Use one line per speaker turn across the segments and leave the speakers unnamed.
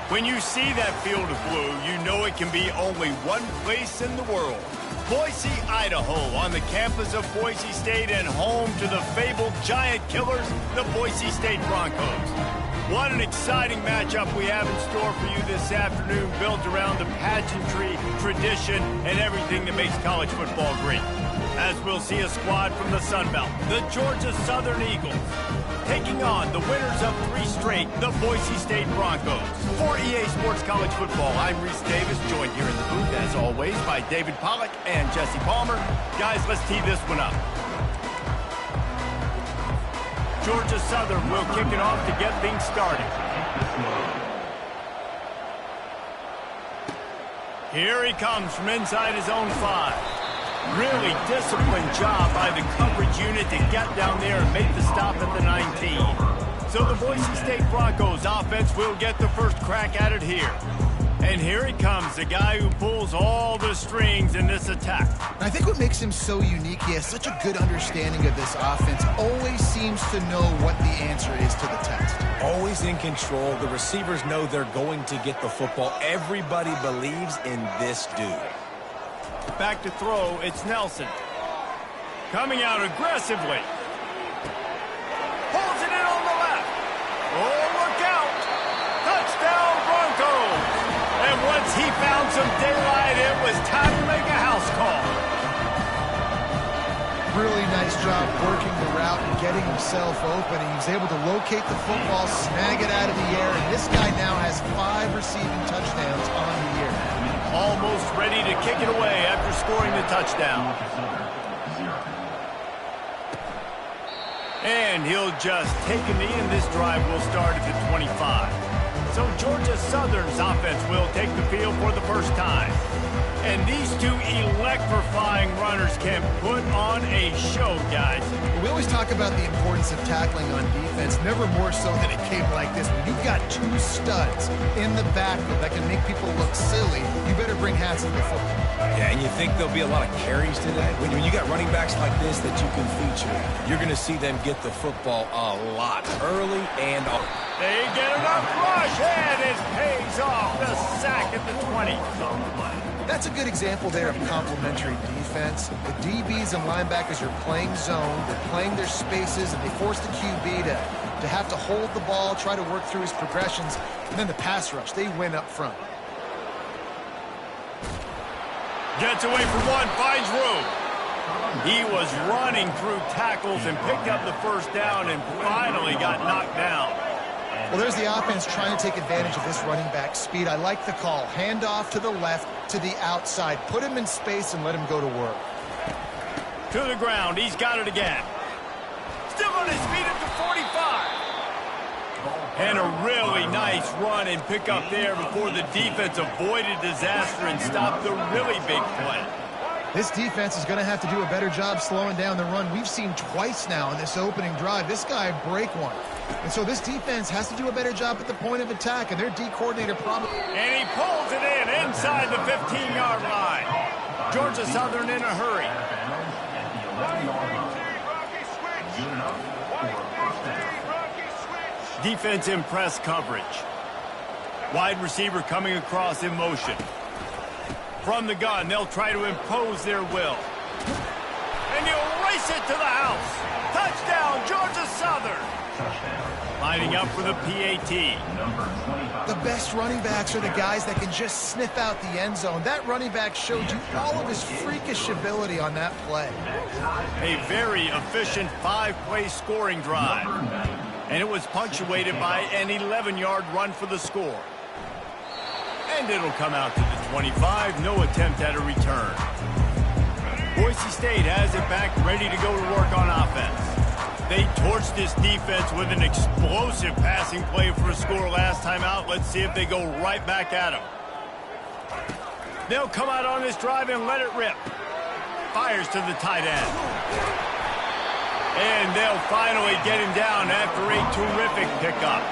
When you see that field of blue, you know it can be only one place in the world. Boise, Idaho, on the campus of Boise State and home to the fabled giant killers, the Boise State Broncos. What an exciting matchup we have in store for you this afternoon, built around the pageantry, tradition, and everything that makes college football great. As we'll see a squad from the Sun Belt, the Georgia Southern Eagles, taking on the winners of 3 straight, the Boise State Broncos. For EA Sports College Football, I'm Reese Davis, joined here in the booth, as always, by David Pollack and Jesse Palmer. Guys, let's tee this one up. Georgia Southern will kick it off to get things started. Here he comes from inside his own 5. Really disciplined job by the coverage unit to get down there and make the stop at the 19. So the Boise State Broncos offense will get the first crack at it here. And here he comes, the guy who pulls all the strings in this attack.
I think what makes him so unique, he has such a good understanding of this offense, always seems to know what the answer is to the test.
Always in control. The receivers know they're going to get the football. Everybody believes in this dude.
Back to throw, it's Nelson. Coming out aggressively. Pulls it in on the left. Oh, look out. Touchdown, Broncos. And once he found some daylight, it was time to make a house call.
Really nice job working the route and getting himself open. He was able to locate the football, snag it out of the air, and this guy now has 5 receiving touchdowns on the year.
Almost ready to kick it away after scoring the touchdown. And he'll just take a knee, and this drive will start at the 25. So Georgia Southern's offense will take the field for the first time. And these 2 electrifying runners can put on a show, guys.
We always talk about the importance of tackling on defense, never more so than it came like this. When you've got 2 studs in the backfield that can make people look silly, you better bring hats to the football.
Yeah, and you think there'll be a lot of carries today? When you got running backs like this that you can feature, you're going to see them get the football a lot, early and often.
They get enough rush, and it pays off. The sack at the 20.
That's a good example there of complementary defense. The DBs and linebackers are playing zone, they're playing their spaces, and they force the QB to have to hold the ball, try to work through his progressions, and then the pass rush, they win up front.
Gets away from one, finds room. He was running through tackles and picked up the first down and finally got knocked down.
Well, there's the offense trying to take advantage of this running back speed. I like the call. Hand off to the left, to the outside. Put him in space and let him go to work.
To the ground. He's got it again. Still on his feet at the 45. And a really nice run and pick up there before the defense avoided disaster and stopped the really big play.
This defense is going to have to do a better job slowing down the run. We've seen twice now in this opening drive. This guy break one. And so this defense has to do a better job at the point of attack, and their D coordinator probably...
And he pulls it in inside the 15-yard line. Georgia Southern in a hurry. Defense in press coverage. Wide receiver coming across in motion. From the gun, they'll try to impose their will. And he'll race it to the house. Touchdown, Georgia Southern. Lining up for the PAT.
The best running backs are the guys that can just sniff out the end zone. That running back showed you all of his freakish ability on that play.
A very efficient 5-play scoring drive. And it was punctuated by an 11-yard run for the score. And it'll come out to the 25. No attempt at a return. Boise State has it back, ready to go to work on offense. They torched this defense with an explosive passing play for a score last time out. Let's see if they go right back at them. They'll come out on this drive and let it rip. Fires to the tight end. And they'll finally get him down after a terrific pickup.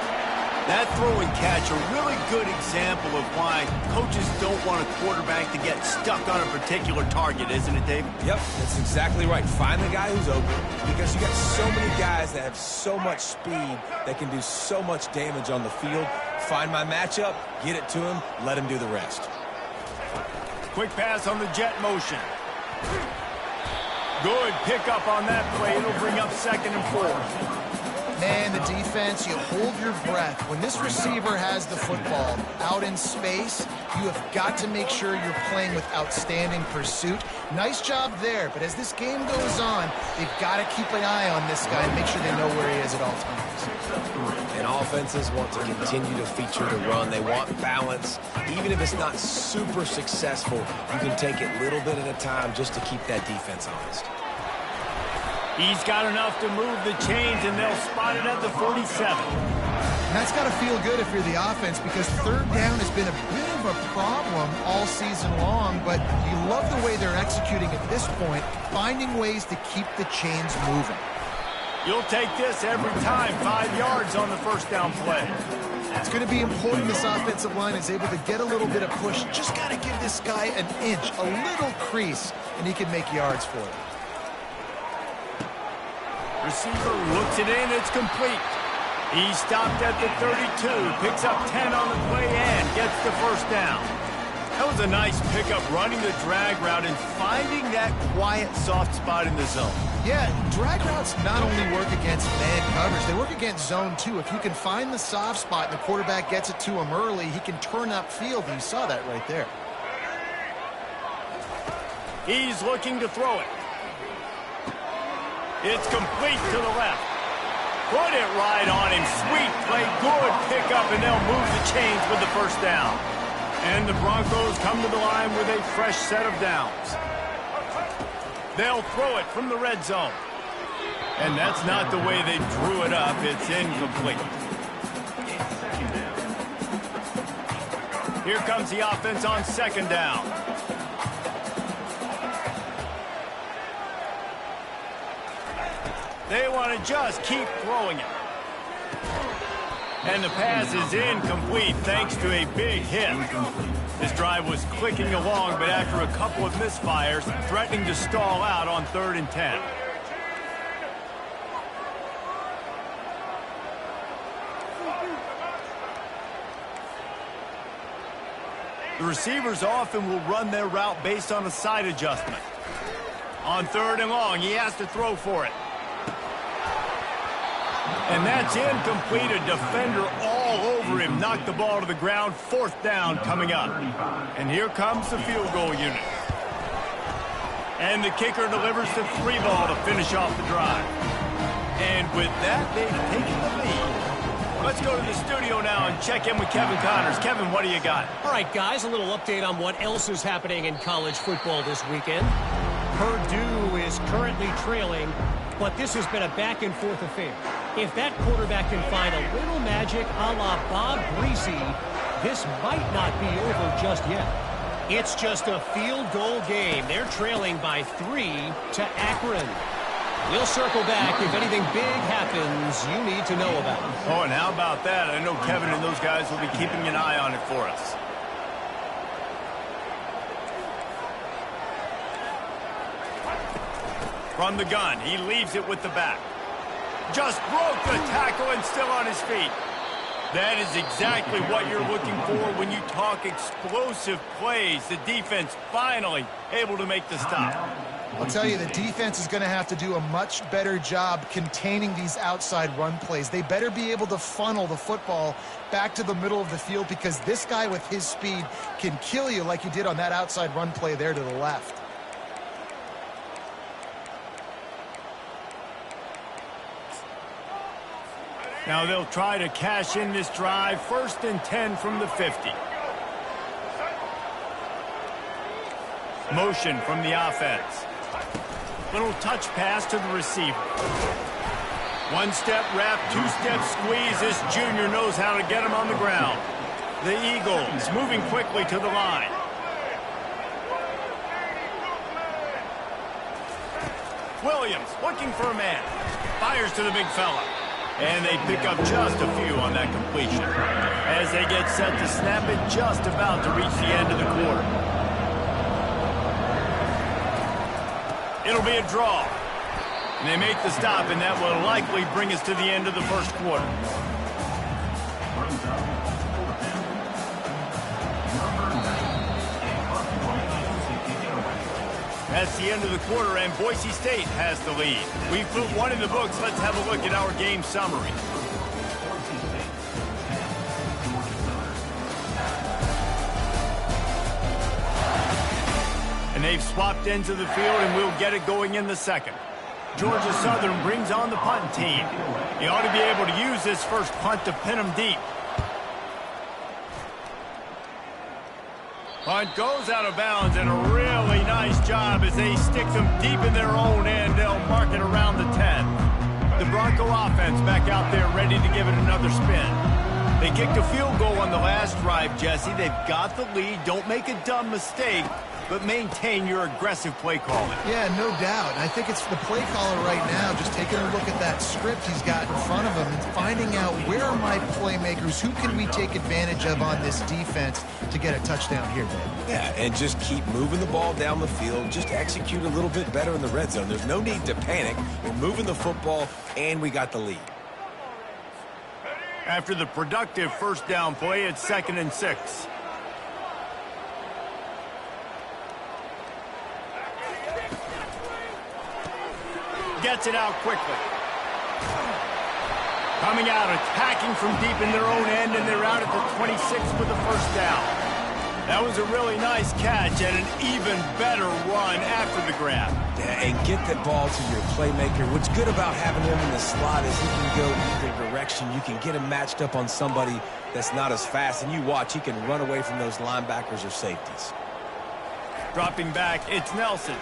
That throw and catch, a really good example of why coaches don't want a quarterback to get stuck on a particular target, isn't it, Dave?
Yep, that's exactly right. Find the guy who's open, because you got so many guys that have so much speed that can do so much damage on the field. Find my matchup, get it to him, let him do the rest.
Quick pass on the jet motion. Good pickup on that play. It'll bring up 2nd and 4.
Man, the defense, you hold your breath. When this receiver has the football out in space, you have got to make sure you're playing with outstanding pursuit. Nice job there, but as this game goes on, they've got to keep an eye on this guy and make sure they know where he is at all times.
And offenses want to continue to feature the run. They want balance. Even if it's not super successful, you can take it little bit at a time just to keep that defense honest.
He's got enough to move the chains, and they'll spot it at the 47.
And that's got to feel good if you're the offense, because 3rd down has been a bit of a problem all season long, but you love the way they're executing at this point, finding ways to keep the chains moving.
You'll take this every time. 5 yards on the 1st down play.
It's going to be important this offensive line is able to get a little bit of push. Just got to give this guy an inch, a little crease, and he can make yards for it.
Receiver looks it in. It's complete. He stopped at the 32, picks up 10 on the play, and gets the 1st down. That was a nice pickup, running the drag route and finding that quiet, soft spot in the zone.
Yeah, drag routes not only work against man coverage, they work against zone too. If you can find the soft spot and the quarterback gets it to him early, he can turn upfield, and you saw that right there.
He's looking to throw it. It's complete to the left. Put it right on him. Sweet play. Good pickup, and they'll move the chains with the 1st down. And the Broncos come to the line with a fresh set of downs. They'll throw it from the red zone. And that's not the way they drew it up. It's incomplete. Here comes the offense on 2nd down. They want to just keep throwing it. And the pass is incomplete thanks to a big hit. This drive was clicking along, but after a couple of misfires, threatening to stall out on 3rd and 10. The receivers often will run their route based on a side adjustment. On 3rd and long, he has to throw for it. And that's incomplete. A defender all over him. Knocked the ball to the ground. 4th down coming up. And here comes the field goal unit. And the kicker delivers the 3 ball to finish off the drive. And with that, they've taken the lead. Let's go to the studio now and check in with Kevin Connors. Kevin, what do you got?
All right, guys, a little update on what else is happening in college football this weekend. Purdue is currently trailing, but this has been a back-and-forth affair. If that quarterback can find a little magic a la Bob Greasy, this might not be over just yet. It's just a field goal game. They're trailing by 3 to Akron. We'll circle back if anything big happens you need to know about.
Oh, and how about that? I know Kevin and those guys will be keeping an eye on it for us. From the gun, he leaves it with the back. Just broke the tackle and still on his feet. That is exactly what you're looking for when you talk explosive plays. The defense finally able to make the stop.
I'll tell you, the defense is going to have to do a much better job containing these outside run plays. They better be able to funnel the football back to the middle of the field, because this guy with his speed can kill you like he did on that outside run play there to the left.
Now they'll try to cash in this drive. 1st and 10 from the 50. Motion from the offense. Little touch pass to the receiver. 1-step wrap, 2-step squeeze. This junior knows how to get him on the ground. The Eagles moving quickly to the line. Williams looking for a man. Fires to the big fella. And they pick up just a few on that completion. As they get set to snap it, just about to reach the end of the quarter. It'll be a draw. And they make the stop, and that will likely bring us to the end of the 1st quarter. That's the end of the quarter, and Boise State has the lead. We've put one in the books. Let's have a look at our game summary. And they've swapped ends of the field, and we'll get it going in the second. Georgia Southern brings on the punt team. He ought to be able to use this first punt to pin them deep. Punt goes out of bounds, and a really nice job as they stick them deep in their own end. They'll mark it around the 10. The Bronco offense back out there ready to give it another spin. They kicked a field goal on the last drive, Jesse. They've got the lead. Don't make a dumb mistake, but maintain your aggressive play calling.
Yeah, no doubt. And I think it's the play caller right now just taking a look at that script he's got in front of him and finding out where are my playmakers, who can we take advantage of on this defense to get a touchdown here, Dave.
Yeah, and just keep moving the ball down the field. Just execute a little bit better in the red zone. There's no need to panic. We're moving the football, and we got the lead.
After the productive first down play, it's 2nd and 6. Gets it out quickly. Coming out, attacking from deep in their own end, and they're out at the 26 with the first down. That was a really nice catch and an even better run after the grab.
Yeah, and get that ball to your playmaker. What's good about having him in the slot is he can go either direction. You can get him matched up on somebody that's not as fast, and you watch, he can run away from those linebackers or safeties.
Dropping back, it's Nelson.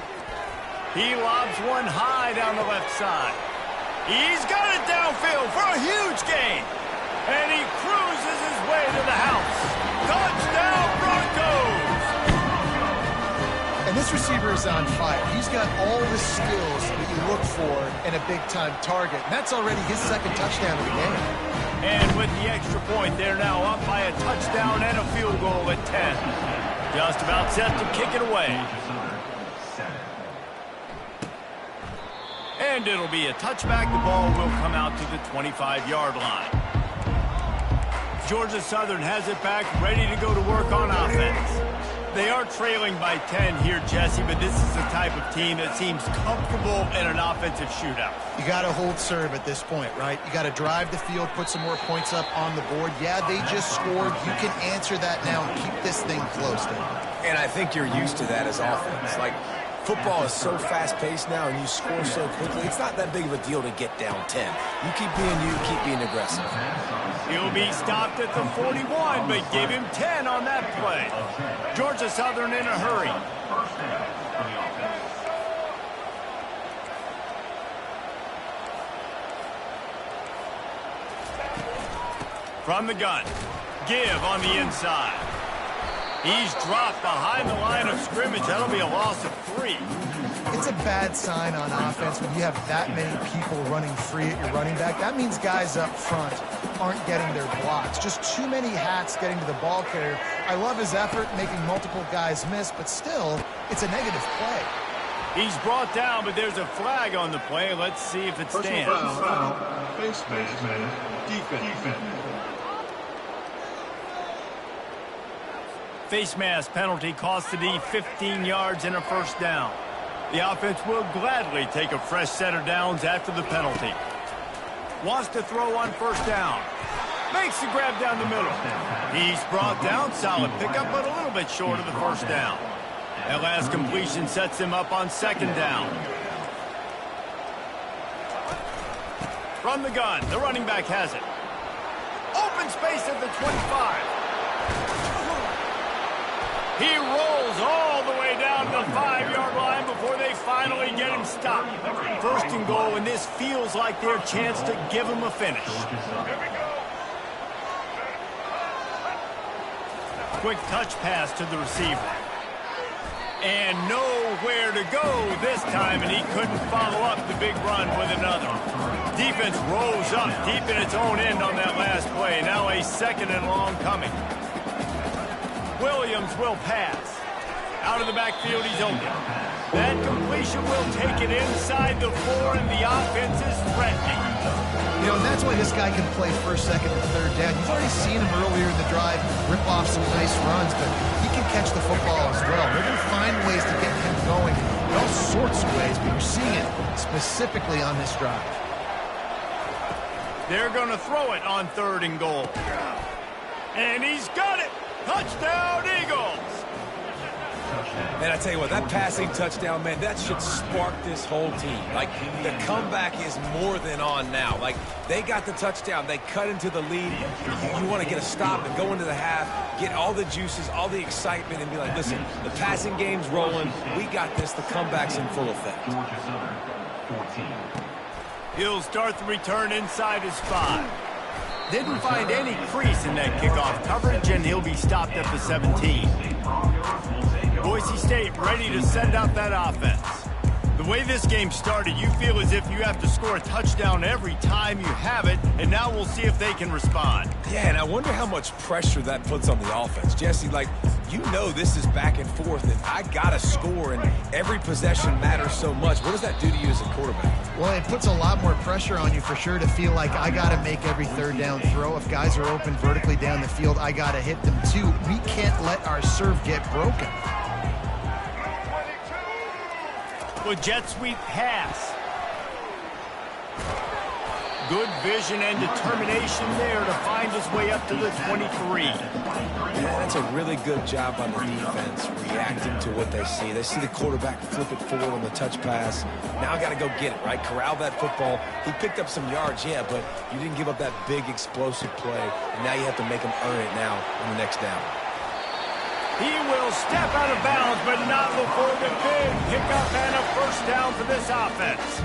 He lobs one high down the left side. He's got it downfield for a huge gain. And he cruises his way to the house. Touchdown, Broncos!
And this receiver is on fire. He's got all the skills that you look for in a big-time target. And that's already his second touchdown of the game.
And with the extra point, they're now up by a touchdown and a field goal at 10. Just about set to kick it away. And it'll be a touchback. The ball will come out to the 25-yard line. Georgia Southern has it back, ready to go to work on offense. They are trailing by 10 here, Jesse, but this is the type of team that seems comfortable in an offensive shootout.
You got to hold serve at this point, right? You got to drive the field, put some more points up on the board. Yeah, they just scored. You can answer that now and keep this thing close.
And I think you're used to that as offense. Like, football is so fast-paced now, and you score so quickly, it's not that big of a deal to get down 10. You keep being you, keep being aggressive.
He'll be stopped at the 41, but give him 10 on that play. Georgia Southern in a hurry. From the gun, give on the inside. He's dropped behind the line of scrimmage. That'll be a loss of 3.
It's a bad sign on offense when you have that many people running free at your running back. That means guys up front aren't getting their blocks. Just too many hats getting to the ball carrier. I love his effort making multiple guys miss, but still, it's a negative play.
He's brought down, but there's a flag on the play. Let's see if it stands.
Face mask, defense.
Face mask penalty cost the D 15 yards and a first down. The offense will gladly take a fresh set of downs after the penalty. Wants to throw on first down. Makes the grab down the middle. He's brought down. Solid pickup, but a little bit short of the first down. That last completion sets him up on second down. From the gun, the running back has it. Open space at the 25. He rolls all the way down the 5-yard line before they finally get him stopped. First and goal, and this feels like their chance to give him a finish. Quick touch pass to the receiver. And nowhere to go this time, and he couldn't follow up the big run with another. Defense rolls up deep in its own end on that last play. Now a second and long coming. Williams will pass. Out of the backfield, he's open. That completion will take it inside the 4, and the offense is threatening.
You know, and that's why this guy can play first, second, and third down. You've already seen him earlier in the drive rip off some nice runs, but he can catch the football as well. They're going to find ways to get him going in all sorts of ways, but you're seeing it specifically on this drive.
They're going to throw it on 3rd and goal. And he's got it! Touchdown, Eagles!
Man, I tell you what, that passing touchdown, man, that should spark this whole team. Like, the comeback is more than on now. Like, they got the touchdown. They cut into the lead. You want to get a stop and go into the half, get all the juices, all the excitement, and be like, listen, the passing game's rolling. We got this. The comeback's in full effect.
He'll start the return inside his 5. Didn't find any crease in that kickoff coverage, and he'll be stopped at the 17. Boise State ready to send out that offense. The way this game started, you feel as if you have to score a touchdown every time you have it, and now we'll see if they can respond.
Yeah, and I wonder how much pressure that puts on the offense. Jesse, like, you know this is back and forth, and I got to score, and every possession matters so much. What does that do to you as a quarterback?
Well, it puts a lot more pressure on you for sure to feel like I got to make every 3rd down throw. If guys are open vertically down the field, I got to hit them too. We can't let our serve get broken.
With jet sweep pass. Good vision and determination there to find his way up to the 23.
Yeah, that's a really good job on the defense, reacting to what they see. They see the quarterback flip it forward on the touch pass. Now I got to go get it, right? Corral that football. He picked up some yards, yeah, but you didn't give up that big explosive play, and now you have to make him earn it now on the next down.
He will step out of bounds, but not before the big pickup and a first down for this offense.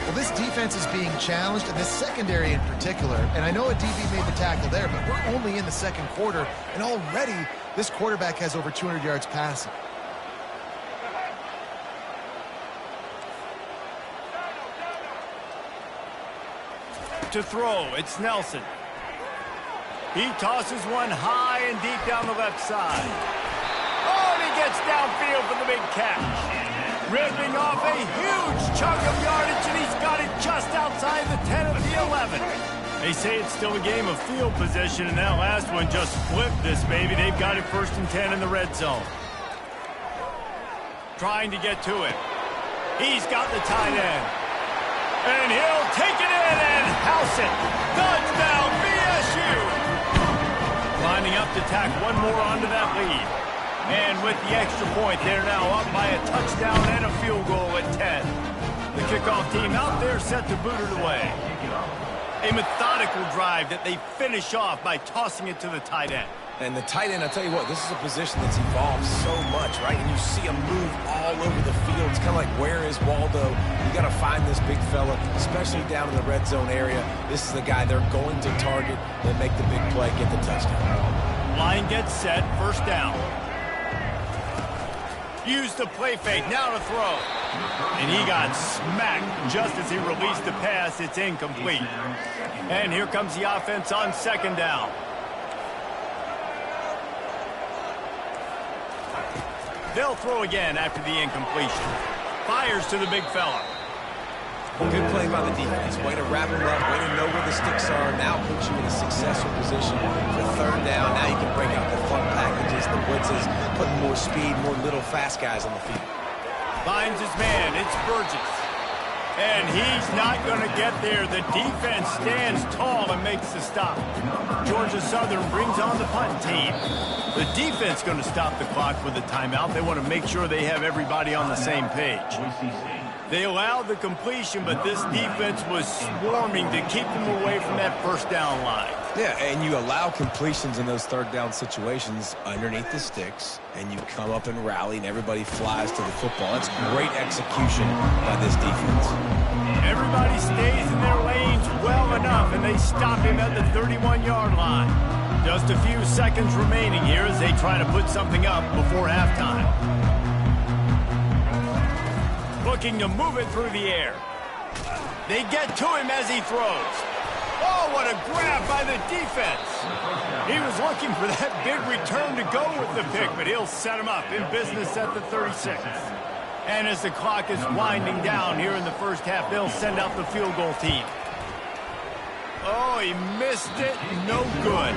Well, this defense is being challenged, and this secondary in particular. And I know a DB made the tackle there, but we're only in the 2nd quarter, and already this quarterback has over 200 yards passing.
To throw, it's Nelson. He tosses one high and deep down the left side. Oh, and he gets downfield for the big catch. Ripping off a huge chunk of yardage, and he's got it just outside the 10 of the 11. They say it's still a game of field position, and that last one just flipped this baby. They've got it 1st and 10 in the red zone. Trying to get to it. He's got the tight end. And he'll take it in and house it. Touchdown, BSU! Lining up to tack one more onto that lead. And with the extra point, they're now up by a touchdown and a field goal at 10. The kickoff team out there set to boot it away. A methodical drive that they finish off by tossing it to the tight end.
And the tight end, I tell you what, this is a position that's evolved so much, right? And you see him move all over the field. It's kind of like, where is Waldo? You got to find this big fella, especially down in the red zone area. This is the guy they're going to target. They'll make the big play, get the touchdown.
Line gets set, first down. Use the play fake, now to throw. And he got smacked just as he released the pass. It's incomplete. And here comes the offense on 2nd down. They'll throw again after the incompletion. Fires to the big fella.
Good play by the defense. Way to wrap him up, way to know where the sticks are. Now puts you in a successful position for 3rd down. Now you can break out the fun packages, the blitzes, putting more speed, more little fast guys on the field.
Finds his man. It's Burgess. And he's not going to get there. The defense stands tall and makes the stop. Georgia Southern brings on the punt team. The defense going to stop the clock with a timeout. They want to make sure they have everybody on the same page. They allowed the completion, but this defense was swarming to keep them away from that first down line.
Yeah, and you allow completions in those 3rd down situations underneath the sticks, and you come up and rally, and everybody flies to the football. That's great execution by this defense.
Everybody stays in their lanes well enough, and they stop him at the 31-yard line. Just a few seconds remaining here as they try to put something up before halftime. Looking to move it through the air. They get to him as he throws. Oh, what a grab by the defense. He was looking for that big return to go with the pick, but he'll set him up in business at the 36. And as the clock is winding down here in the first half, they'll send out the field goal team. Oh, he missed it. No good.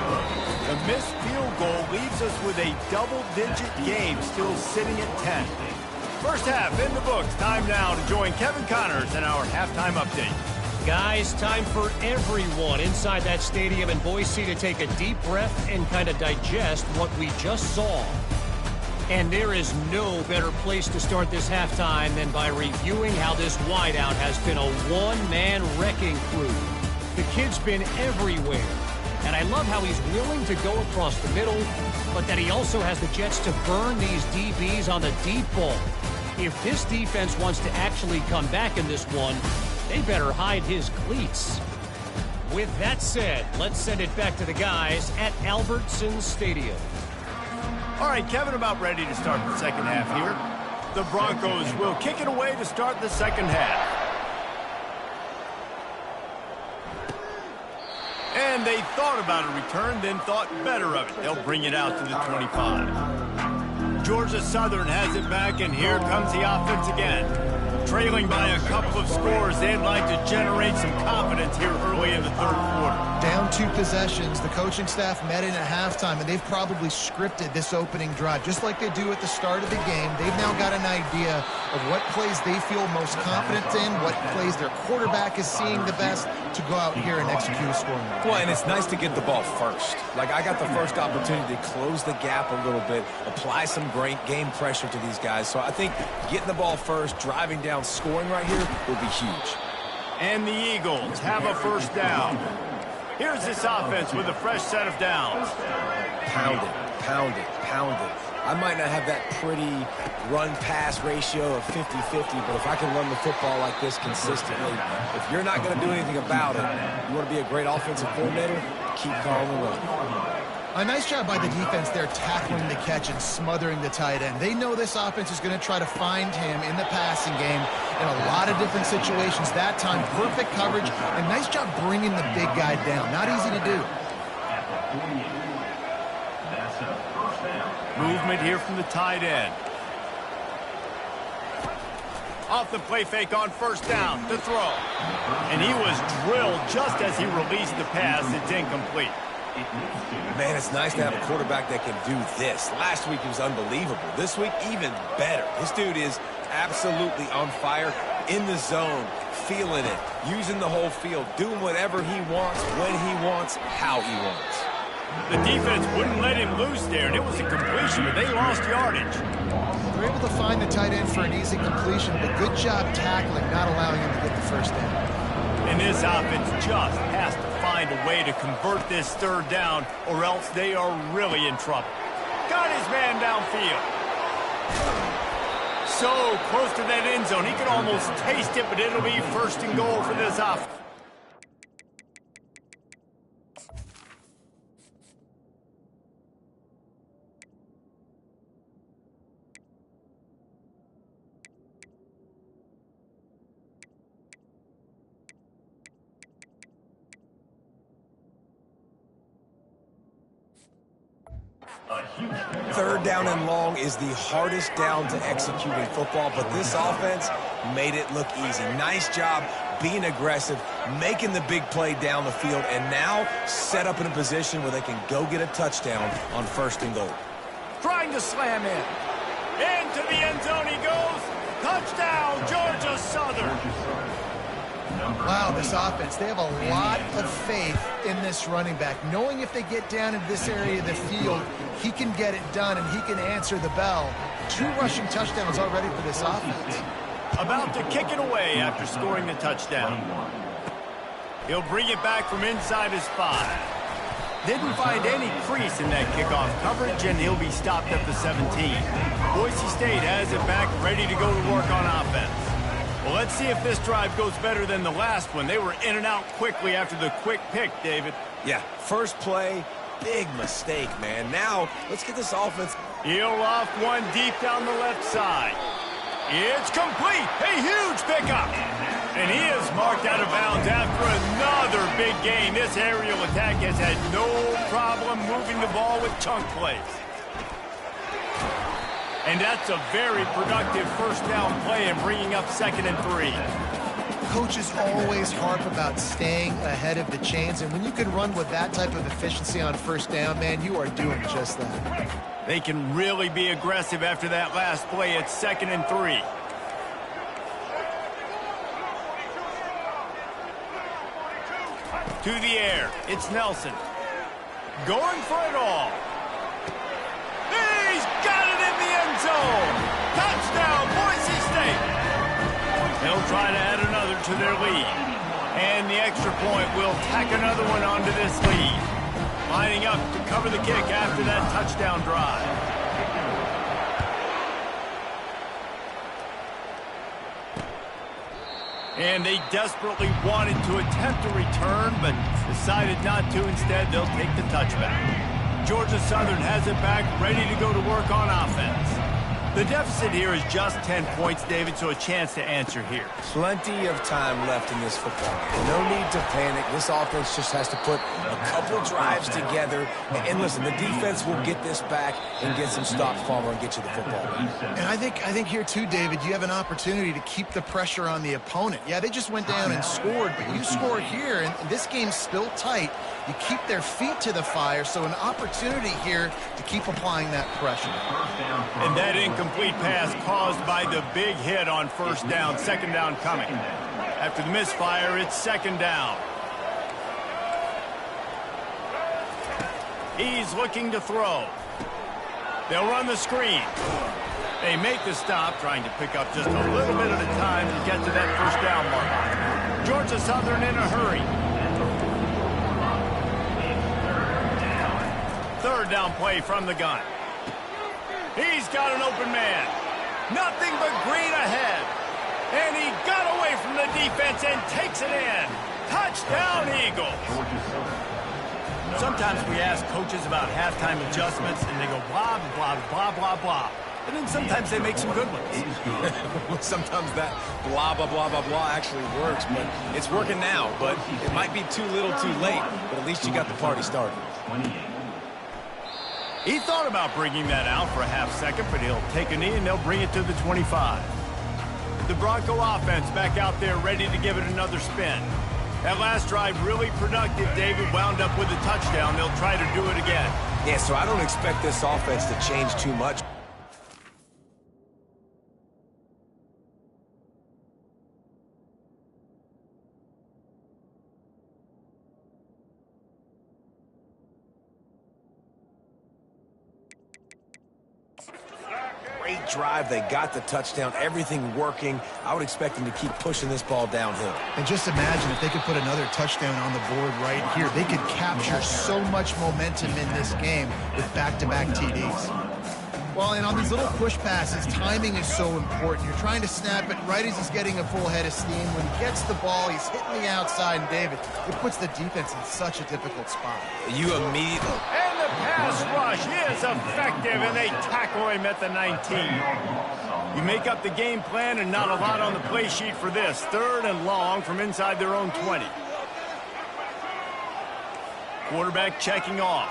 The missed field goal leaves us with a double-digit game still sitting at 10. First half in the books. Time now to join Kevin Connors in our halftime update.
Guys, time for everyone inside that stadium in Boise to take a deep breath and kind of digest what we just saw. And there is no better place to start this halftime than by reviewing how this wideout has been a one-man wrecking crew. The kid's been everywhere. And I love how he's willing to go across the middle, but that he also has the jets to burn these DBs on the deep ball. If this defense wants to actually come back in this one, they better hide his cleats. With that said, let's send it back to the guys at Albertson Stadium.
All right, Kevin, about ready to start the second half here. The Broncos will kick it away to start the second half. And they thought about a return, then thought better of it. They'll bring it out to the 25. Georgia Southern has it back, and here comes the offense again. Trailing by a couple of scores, they'd like to generate some confidence here early in the third quarter.
Down 2 possessions, the coaching staff met in at halftime, and they've probably scripted this opening drive. Just like they do at the start of the game, they've now got an idea of what plays they feel most confident in, what plays their quarterback is seeing the best to go out here and execute a scoring.
Well, and it's nice to get the ball first. Like, I got the first opportunity to close the gap a little bit, apply some great game pressure to these guys. So I think getting the ball first, driving down, scoring right here will be huge.
And the Eagles have a first down. Here's this offense with a fresh set of downs.
Pound it, pound it, pound it. I might not have that pretty run-pass ratio of 50-50, but if I can run the football like this consistently, if you're not going to do anything about it, you want to be a great offensive coordinator, keep calling the run.
A nice job by the defense there tackling the catch and smothering the tight end. They know this offense is going to try to find him in the passing game in a lot of different situations. That time, perfect coverage, and nice job bringing the big guy down. Not easy to do.
Movement here from the tight end. Off the play fake on first down to throw. And he was drilled just as he released the pass. It's incomplete.
Man, it's nice to have a quarterback that can do this. Last week, he was unbelievable. This week, even better. This dude is absolutely on fire, in the zone, feeling it, using the whole field, doing whatever he wants, when he wants, how he wants.
The defense wouldn't let him loose there, and it was a completion, but they lost yardage.
They're able to find the tight end for an easy completion, but good job tackling, not allowing him to get the first down.
And this offense just has to find a way to convert this third down, or else they are really in trouble. Got his man downfield. So close to that end zone, he could almost taste it, but it'll be first and goal for this offense.
Third down and long is the hardest down to execute in football, but this offense made it look easy. Nice job being aggressive, making the big play down the field, and now set up in a position where they can go get a touchdown on first and goal.
Trying to slam in. Into the end zone he goes. Touchdown, Georgia Southern.
Wow, this offense, they have a lot of faith in this running back, knowing if they get down into this area of the field, he can get it done and he can answer the bell. 2 rushing touchdowns already for this offense.
About to kick it away after scoring the touchdown. He'll bring it back from inside his 5. Didn't find any crease in that kickoff coverage, and he'll be stopped at the 17. Boise State has it back, ready to go to work on offense. Well, let's see if this drive goes better than the last one. They were in and out quickly after the quick pick, David.
Yeah, first play, big mistake, man. Now, let's get this offense.
He'll off one deep down the left side. It's complete. A huge pickup. And he is marked out of bounds after another big gain. This aerial attack has had no problem moving the ball with chunk plays. And that's a very productive first down play and bringing up 2nd and 3.
Coaches always harp about staying ahead of the chains, and when you can run with that type of efficiency on first down, man, you are doing just that.
They can really be aggressive after that last play. It's 2nd and 3. To the air, it's Nelson. Going for it all. He's got it in the end zone. Touchdown, Boise State. They'll try to add another to their lead. And the extra point will tack another one onto this lead. Lining up to cover the kick after that touchdown drive. And they desperately wanted to attempt a return, but decided not to. Instead, they'll take the touchback. Georgia Southern has it back, ready to go to work on offense. The deficit here is just 10 points, David, so a chance to answer here.
Plenty of time left in this football game. No need to panic. This offense just has to put a couple drives together. And listen, the defense will get this back and get some stops, Palmer, and get you the football back.
And I think here too, David, you have an opportunity to keep the pressure on the opponent. Yeah, they just went down and scored, but you score here, and this game's still tight. You keep their feet to the fire, so an opportunity here to keep applying that pressure.
And that incomplete pass caused by the big hit on first down. 2nd down coming. After the misfire, it's 2nd down. He's looking to throw. They'll run the screen. They make the stop, trying to pick up just a little bit at a time to get to that first down mark. Georgia Southern in a hurry. 3rd down play from the gun. He's got an open man. Nothing but green ahead. And he got away from the defense and takes it in. Touchdown, Eagles. Sometimes we ask coaches about halftime adjustments, and they go blah, blah, blah, blah, blah. And then sometimes they make some good ones.
Sometimes that blah, blah, blah, blah, blah actually works, but it's working now. But it might be too little too late, but at least you got the party started.
He thought about bringing that out for a half second, but he'll take a knee and they'll bring it to the 25. The Bronco offense back out there ready to give it another spin. That last drive really productive. David wound up with a touchdown. They'll try to do it again.
Yeah, so I don't expect this offense to change too much. Great drive. They got the touchdown. Everything working. I would expect them to keep pushing this ball downhill.
And just imagine if they could put another touchdown on the board right here. They could capture so much momentum in this game with back-to-back TDs. Well, and on these little push passes, timing is so important. You're trying to snap it right as he's getting a full head of steam. When he gets the ball, he's hitting the outside, and David, it puts the defense in such a difficult spot.
You immediately...
And the pass rush is effective, and they tackle him at the 19. You make up the game plan, and not a lot on the play sheet for this. 3rd and long from inside their own 20. Quarterback checking off.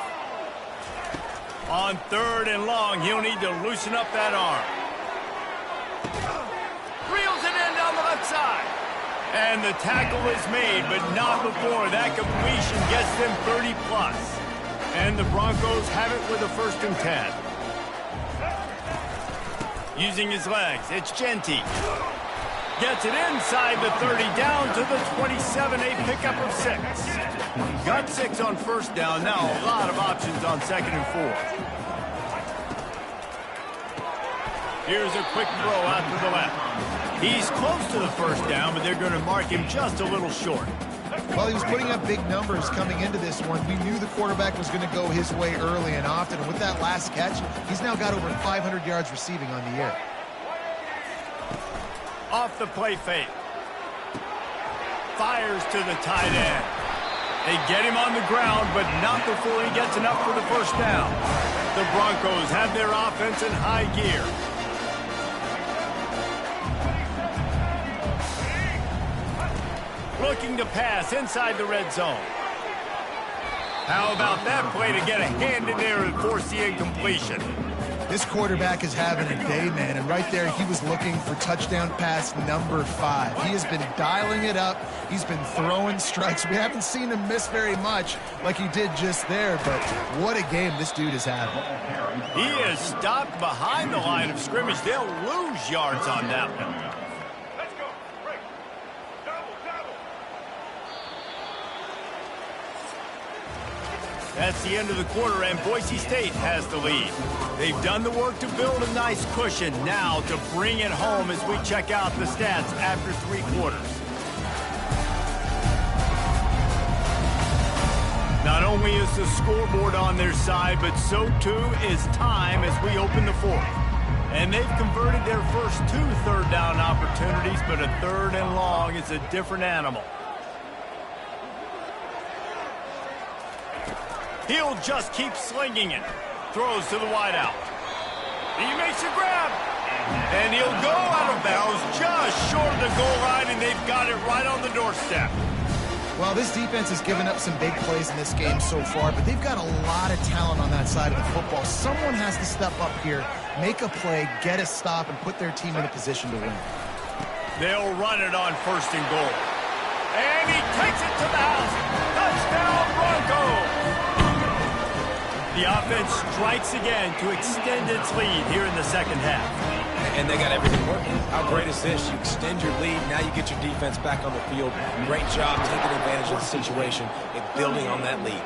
On 3rd and long, he'll need to loosen up that arm. Reels it in down the left side. And the tackle is made, but not before that completion gets them 30+. And the Broncos have it with a 1st and 10. Using his legs, it's Genty. Gets it inside the 30, down to the 27, a pickup of 6. Got 6 on 1st down, now a lot of options on 2nd and 4. Here's a quick throw out to the left. He's close to the 1st down, but they're going to mark him just a little short.
Well, he was putting up big numbers coming into this one. We knew the quarterback was going to go his way early and often, and with that last catch, he's now got over 500 yards receiving on the year.
Off the play fake. Fires to the tight end. They get him on the ground, but not before he gets enough for the 1st down. The Broncos have their offense in high gear. Looking to pass inside the red zone. How about that play to get a hand in there and force the incompletion?
This quarterback is having a day, man, and right there he was looking for touchdown pass number 5. He has been dialing it up. He's been throwing strikes. We haven't seen him miss very much like he did just there, but what a game this dude is having.
He is stopped behind the line of scrimmage. They'll lose yards on that one. That's the end of the quarter, and Boise State has the lead. They've done the work to build a nice cushion. Now to bring it home as we check out the stats after 3 quarters. Not only is the scoreboard on their side, but so too is time as we open the 4th. And they've converted their first 2 third down opportunities, but a 3rd and long is a different animal. He'll just keep slinging it. Throws to the wideout. He makes a grab. And he'll go out of bounds just short of the goal line, and they've got it right on the doorstep.
Well, this defense has given up some big plays in this game so far, but they've got a lot of talent on that side of the football. Someone has to step up here, make a play, get a stop, and put their team in a position to win.
They'll run it on 1st and goal. And he takes it to the house. Touchdown, Broncos! The offense strikes again to extend its lead here in the 2nd half.
And they got everything working. How great is this? You extend your lead, now you get your defense back on the field. Great job taking advantage of the situation and building on that lead.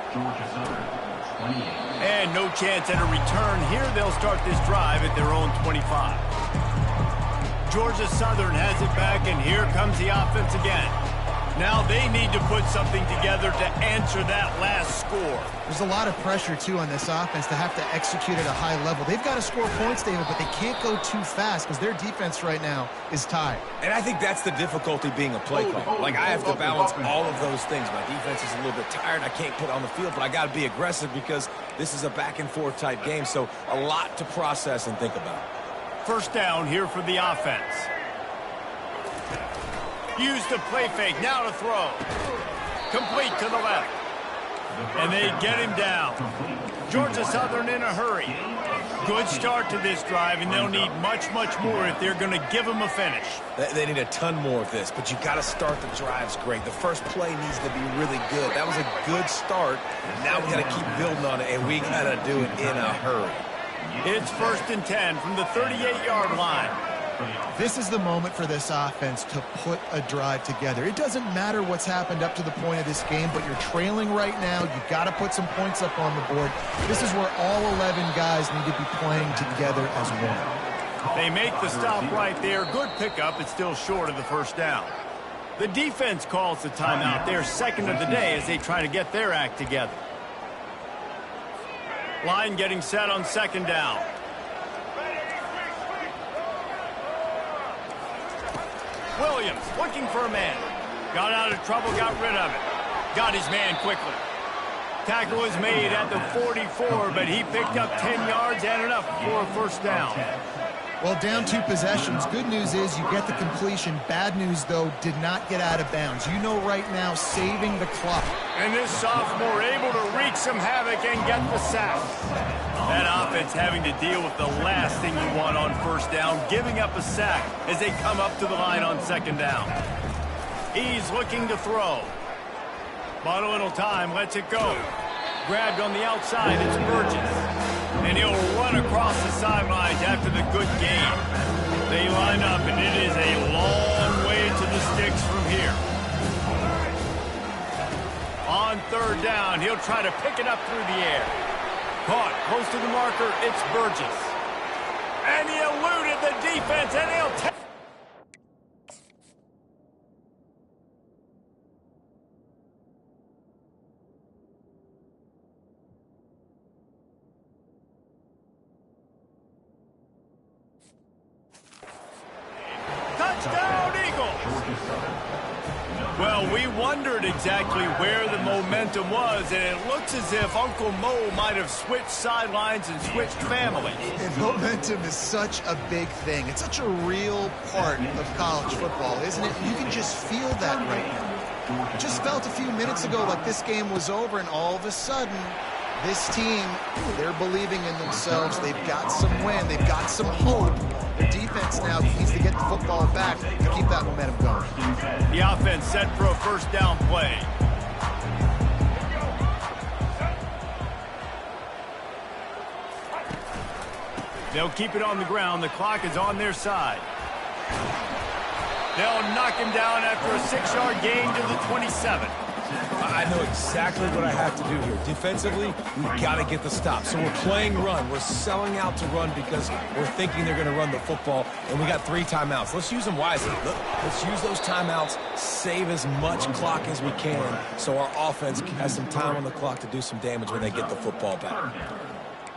And no chance at a return here. They'll start this drive at their own 25. Georgia Southern has it back, and here comes the offense again. Now they need to put something together to answer that last score.
There's a lot of pressure, too, on this offense to have to execute at a high level. They've got to score points, David, but they can't go too fast because their defense right now is tied.
And I think that's the difficulty being a play call. Like, I have to balance all of those things. My defense is a little bit tired. I can't put on the field, but I got to be aggressive because this is a back-and-forth type game, so a lot to process and think about.
1st down here for the offense. Use the play fake, now to throw. Complete to the left. And they get him down. Georgia Southern in a hurry. Good start to this drive, and they'll need much, much more if they're going to give them a finish.
They need a ton more of this, but you got to start the drives great. The first play needs to be really good. That was a good start. Now we got to keep building on it, and we got to do it in a hurry.
It's 1st and 10 from the 38-yard line.
This is the moment for this offense to put a drive together. It doesn't matter what's happened up to the point of this game, but you're trailing right now. You've got to put some points up on the board. This is where all 11 guys need to be playing together as one.
They make the stop right there. Good pickup. It's still short of the 1st down. The defense calls the timeout. Their 2nd of the day as they try to get their act together. Line getting set on 2nd down. Williams looking for a man. Got out of trouble, got rid of it. Got his man quickly. Tackle was made at the 44, but he picked up 10 yards and enough for a 1st down.
Well, down 2 possessions. Good news is you get the completion. Bad news, though, did not get out of bounds. You know right now, saving the clock.
And this sophomore able to wreak some havoc and get the sack. That offense having to deal with the last thing you want on 1st down, giving up a sack as they come up to the line on 2nd down. He's looking to throw. Bought a little time, lets it go. Grabbed on the outside, it's Burgess. And he'll run across the sidelines after the good game. They line up, and it is a long way to the sticks from here. On 3rd down, he'll try to pick it up through the air. Caught close to the marker, it's Burgess. And he eluded the defense, and he'll take. Touchdown, Eagles! Well, we wondered exactly where the momentum was, and it looks as if Uncle Mo might have switched sidelines and switched families.
And momentum is such a big thing. It's such a real part of college football, isn't it? You can just feel that right now. Just felt a few minutes ago like this game was over, and all of a sudden, This team, they're believing in themselves. They've got some wind. They've got some hope. The defense now needs to get the football back to keep that momentum going.
The offense set for a first down play. They'll keep it on the ground. The clock is on their side. They'll knock him down after a 6-yard gain to the 27.
I know exactly what I have to do here. Defensively, we've got to get the stop. So we're playing run. We're selling out to run because we're thinking they're going to run the football, and we got 3 timeouts. Let's use them wisely. Let's use those timeouts, save as much clock as we can so our offense has some time on the clock to do some damage when they get the football back.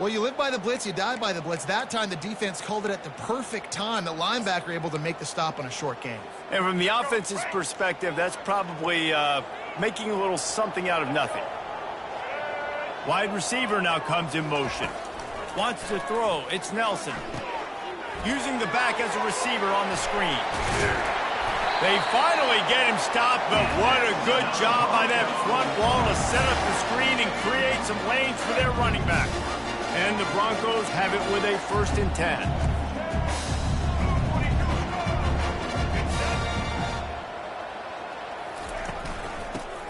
Well, you live by the blitz, you die by the blitz. That time, the defense called it at the perfect time. The linebacker able to make the stop on a short gain.
And from the offense's perspective, that's probably making a little something out of nothing. Wide receiver now comes in motion. Wants to throw. It's Nelson. Using the back as a receiver on the screen. They finally get him stopped, but what a good job by that front wall to set up the screen and create some lanes for their running back. And the Broncos have it with a 1st and 10.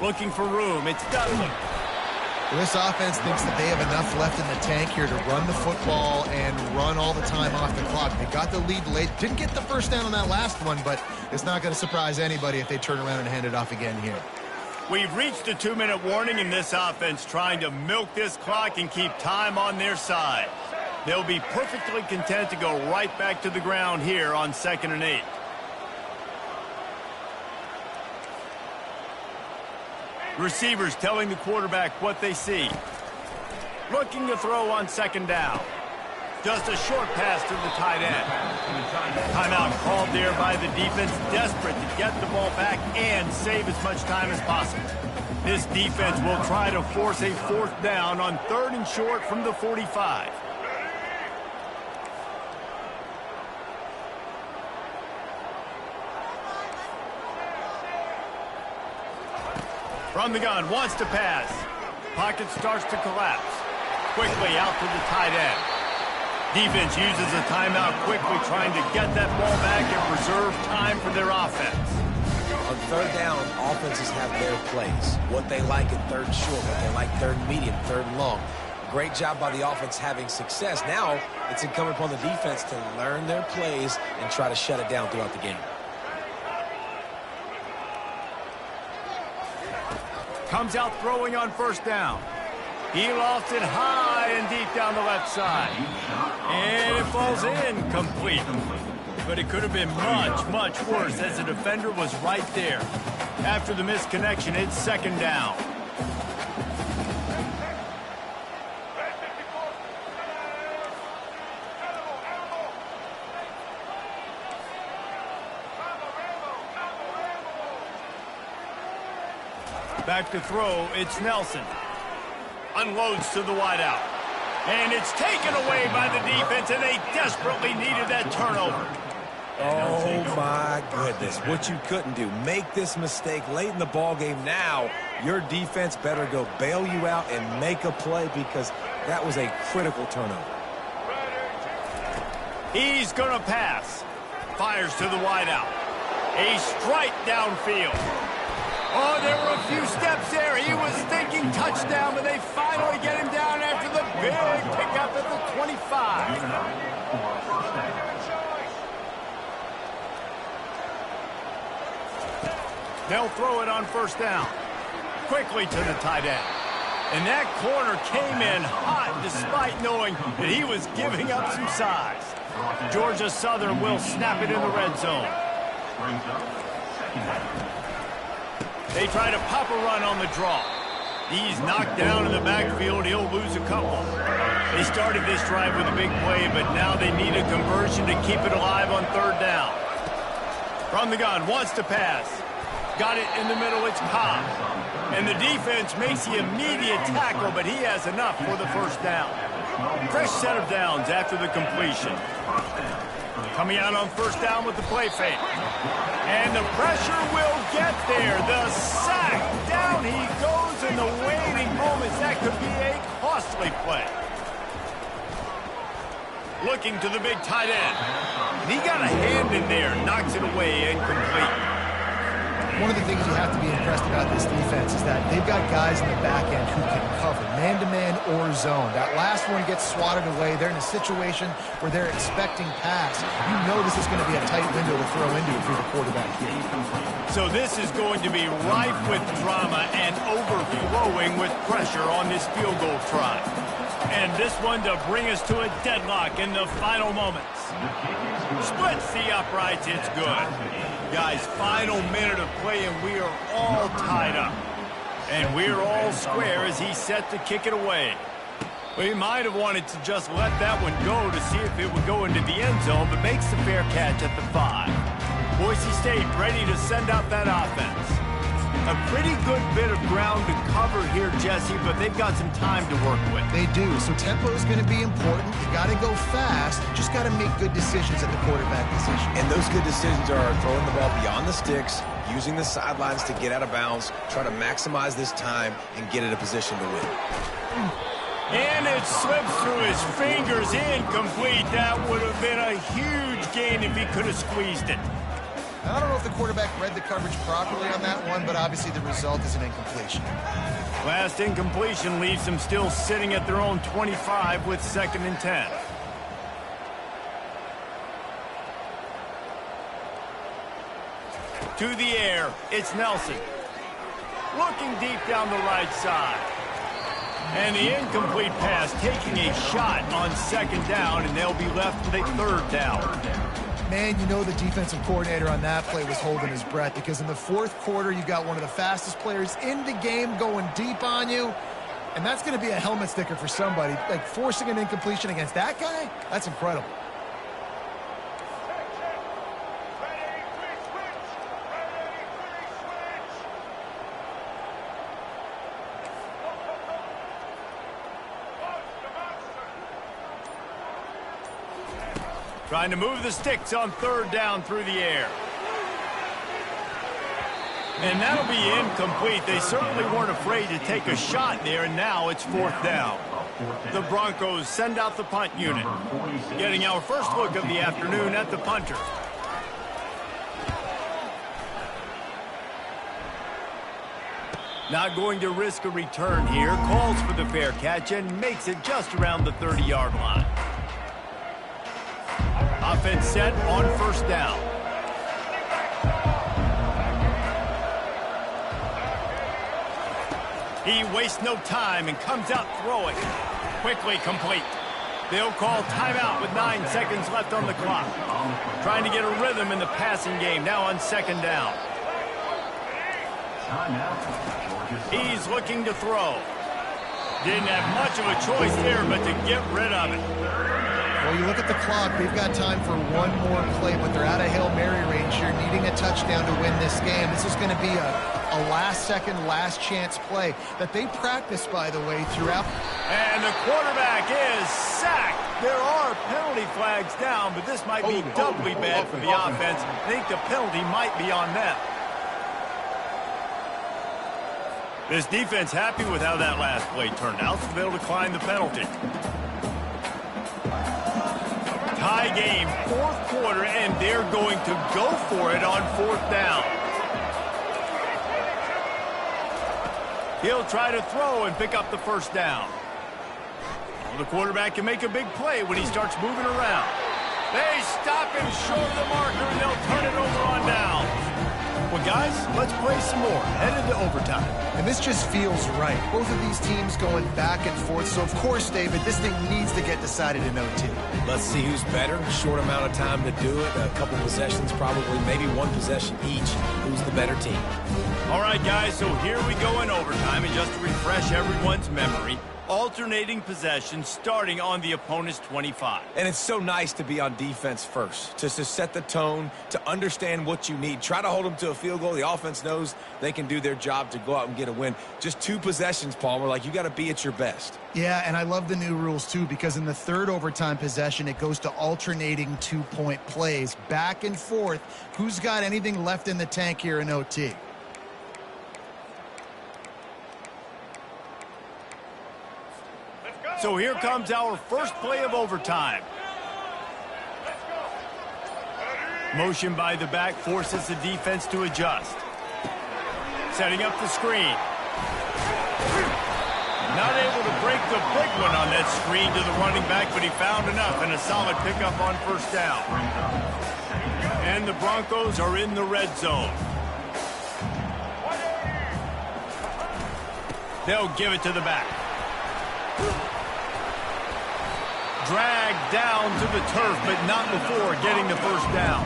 Looking for room. It's Dudley.
This offense thinks that they have enough left in the tank here to run the football and run all the time off the clock. They got the lead late. Didn't get the first down on that last one, but it's not going to surprise anybody if they turn around and hand it off again here.
We've reached the 2-minute warning in this offense, trying to milk this clock and keep time on their side. They'll be perfectly content to go right back to the ground here on 2nd and 8. Receivers telling the quarterback what they see. Looking to throw on 2nd down. Just a short pass to the tight end. Timeout called there by the defense, desperate to get the ball back and save as much time as possible. This defense will try to force a 4th down on 3rd and short from the 45. From the gun, wants to pass. Pocket starts to collapse. Quickly out to the tight end. Defense uses a timeout quickly, trying to get that ball back and preserve time for their offense.
On 3rd down, offenses have their plays. What they like in 3rd short, what they like 3rd medium, 3rd long. Great job by the offense having success. Now, it's incumbent upon the defense to learn their plays and try to shut it down throughout the game.
Comes out throwing on 1st down. He lofts it high and deep down the left side. And it falls incomplete. But it could have been much, much worse as the defender was right there. After the misconnection, it's 2nd down. Back to throw, it's Nelson. Unloads to the wideout. And it's taken away by the defense, and they desperately needed that turnover.
Oh, my goodness. What you couldn't do. Make this mistake late in the ballgame. Now, your defense better go bail you out and make a play because that was a critical turnover.
He's going to pass. Fires to the wideout. A strike downfield. Oh, there were a few steps there. He was thinking touchdown, but they finally get him down after the big pickup at the 25. They'll throw it on 1st down. Quickly to the tight end. And that corner came in hot despite knowing that he was giving up some size. Georgia Southern will snap it in the red zone. They try to pop a run on the draw. He's knocked down in the backfield. He'll lose a couple. They started this drive with a big play, but now they need a conversion to keep it alive on 3rd down. From the gun, wants to pass. Got it in the middle, it's Cobb. And the defense makes the immediate tackle, but he has enough for the 1st down. Fresh set of downs after the completion. Coming out on 1st down with the play fake. And the pressure will get there. The sack. Down he goes in the waiting moments. That could be a costly costly play. Looking to the big tight end. He got a hand in there, knocks it away, incomplete.
One of the things you have to be impressed about this defense is that they've got guys in the back end who can cover, man-to-man or zone. That last one gets swatted away. They're in a situation where they're expecting pass. You know this is going to be a tight window to throw into if you're the quarterback here.
So this is going to be rife with drama and overflowing with pressure on this field goal try. And this one to bring us to a deadlock in the final moments. Splits the uprights, it's good. Guys, final minute of play and we are all tied up. And we're all square as he's set to kick it away. We might have wanted to just let that one go to see if it would go into the end zone, but makes the fair catch at the 5. Boise State ready to send out that offense. A pretty good bit of ground to cover here, Jesse, but they've got some time to work with.
They do, so tempo is going to be important. You got to go fast. You just got to make good decisions at the quarterback position.
And those good decisions are throwing the ball beyond the sticks, using the sidelines to get out of bounds, try to maximize this time, and get in a position to win.
And it slips through his fingers, incomplete. That would have been a huge gain if he could have squeezed it.
I don't know if the quarterback read the coverage properly on that one, but obviously the result is an incompletion.
Last incompletion leaves them still sitting at their own 25 with 2nd and 10. To the air, it's Nelson. Looking deep down the right side. And the incomplete pass taking a shot on 2nd down, and they'll be left with a 3rd down.
Man, you know the defensive coordinator on that play was holding his breath because in the 4th quarter, you got one of the fastest players in the game going deep on you, and that's going to be a helmet sticker for somebody. Like, forcing an incompletion against that guy, that's incredible.
Trying to move the sticks on 3rd down through the air. And that'll be incomplete. They certainly weren't afraid to take a shot there, and now it's 4th down. The Broncos send out the punt unit. Getting our first look of the afternoon at the punter. Not going to risk a return here. Calls for the fair catch and makes it just around the 30-yard line. Offense set on 1st down. He wastes no time and comes out throwing. Quickly complete. They'll call timeout with 9 seconds left on the clock. Trying to get a rhythm in the passing game now on 2nd down. He's looking to throw. Didn't have much of a choice there but to get rid of it.
Well, you look at the clock, they've got time for one more play, but they're out of Hail Mary range here, needing a touchdown to win this game. This is going to be a last-second, last-chance play that they practice, by the way, throughout.
And the quarterback is sacked. There are penalty flags down, but this might be doubly bad for the offense. I think the penalty might be on them. This defense happy with how that last play turned out, so they'll decline the penalty. Tie game, 4th quarter, and they're going to go for it on 4th down. He'll try to throw and pick up the 1st down. Well, the quarterback can make a big play when he starts moving around. They stop him short of the marker, and they'll turn it over on down. Well, guys, let's play some more. Headed to overtime.
And this just feels right. Both of these teams going back and forth. So, of course, David, this thing needs to get decided in OT.
Let's see who's better. Short amount of time to do it. A couple possessions, probably maybe 1 possession each. Who's the better team?
All right, guys, so here we go in overtime. And just to refresh everyone's memory, alternating possession starting on the opponent's 25.
And it's so nice to be on defense first, just to set the tone, to understand what you need. Try to hold them to a field goal. The offense knows they can do their job to go out and get a win. Just 2 possessions, Palmer. Like, you got to be at your best.
Yeah, and I love the new rules, too, because in the 3rd overtime possession, it goes to alternating 2-point plays. Back and forth. Who's got anything left in the tank here in OT?
So here comes our first play of overtime. Motion by the back forces the defense to adjust. Setting up the screen. Not able to break the big one on that screen to the running back, but he found enough and a solid pickup on first down. And the Broncos are in the red zone. They'll give it to the back. Dragged down to the turf, but not before getting the first down.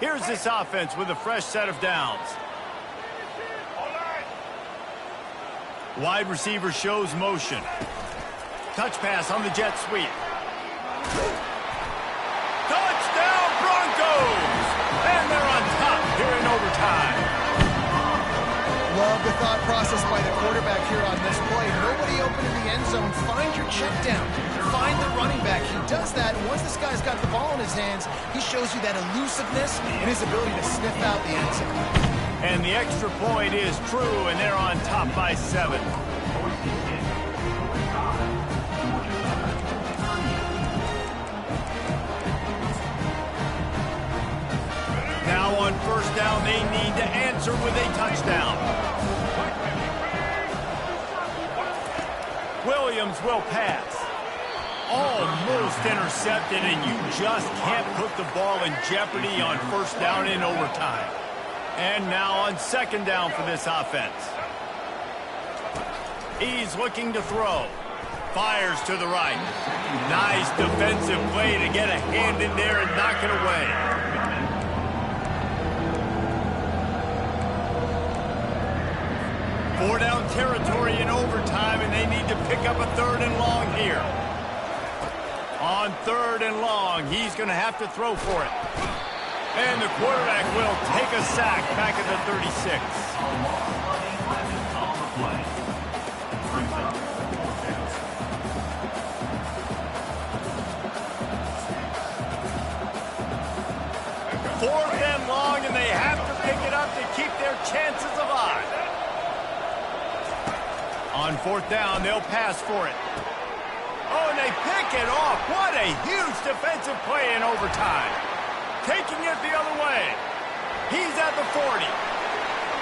Here's this offense with a fresh set of downs. Wide receiver shows motion. Touch pass on the jet sweep. Touchdown Broncos! And they're on top here in overtime.
Love the thought process by the quarterback here on this play. Nobody open in the end zone. Find your check down. Find the running back. He does that, and once this guy's got the ball in his hands, he shows you that elusiveness and his ability to sniff out the end zone.
And the extra point is true, and they're on top by 7. Now on first down, they need to answer with a touchdown. Williams will pass. Almost intercepted, and you just can't put the ball in jeopardy on first down in overtime. And now on second down for this offense. He's looking to throw. Fires to the right. Nice defensive play to get a hand in there and knock it away. Four down territory in overtime, and they need to pick up a 3rd and long here. On 3rd and long, he's going to have to throw for it. And the quarterback will take a sack back at the 36. Fourth and long, and they have to pick it up to keep their chances alive. On 4th down, they'll pass for it. Oh, and they pick it off. What a huge defensive play in overtime. Taking it the other way. He's at the 40.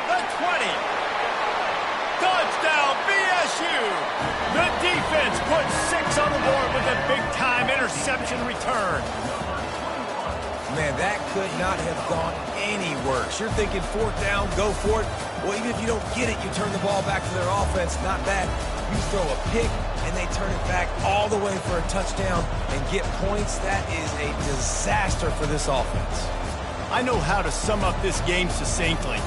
The 20. Touchdown, BSU. The defense puts 6 on the board with a big-time interception return.
Man, that could not have gone any worse. You're thinking 4th down, go for it. Well, even if you don't get it, you turn the ball back to their offense. Not that. You throw a pick, and they turn it back all the way for a touchdown and get points. That is a disaster for this offense.
I know how to sum up this game succinctly.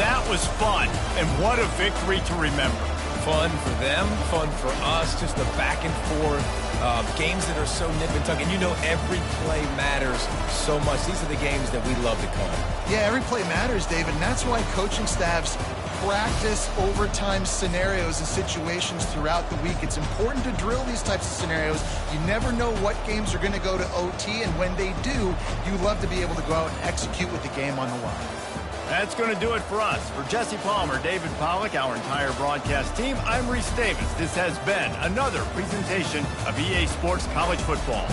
That was fun, and what a victory to remember.
Fun for them, fun for us, just the back and forth. Games that are so nip and tuck, and you know every play matters so much. These are the games that we love to call.
Yeah, every play matters, David, and that's why coaching staffs practice overtime scenarios and situations throughout the week. It's important to drill these types of scenarios. You never know what games are going to go to OT, and when they do, you love to be able to go out and execute with the game on the line.
That's going to do it for us. For Jesse Palmer, David Pollack, our entire broadcast team, I'm Reese Davis. This has been another presentation of EA Sports College Football.